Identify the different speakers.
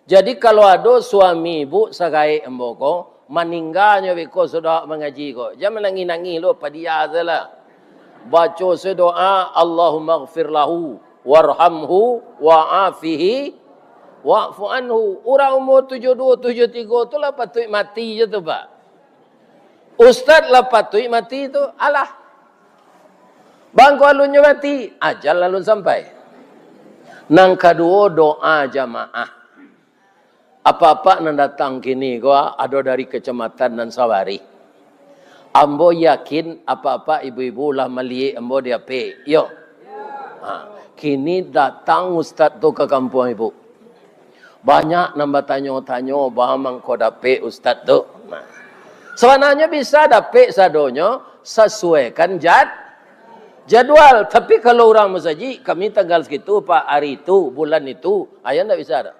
Speaker 1: Jadi kalau ada suami ibu sagai emboko, meninggalnya beko sudah mengaji ko. Jangan nangi-nangi lo padia salah. Baca sedoa Allahumma ighfir lahu warhamhu wa'afihi wa'fu anhu. Orang umur 72, 73 tu lah patut mati je tu Pak. Ustaz lah patut mati tu. Alah. Bangku alunnya mati. Ajal lalu sampai. Nang kedua doa jamaah. Apa-apa nan datang kini gua ada dari kecamatan dan Sawari. Ambo yakin apa-apa ibu-ibu lah melihat ambo dia pe. Yo. Kini datang ustaz tu ke kampung ibu. Banyak nambah tanya-tanya bahamang kau dapet ustaz tu. Sebenarnya bisa dapet sadonya sesuaikan jadwal. Tapi kalau orang masaji kami tanggal segitu pak hari itu bulan itu ayah ndak bisa ada.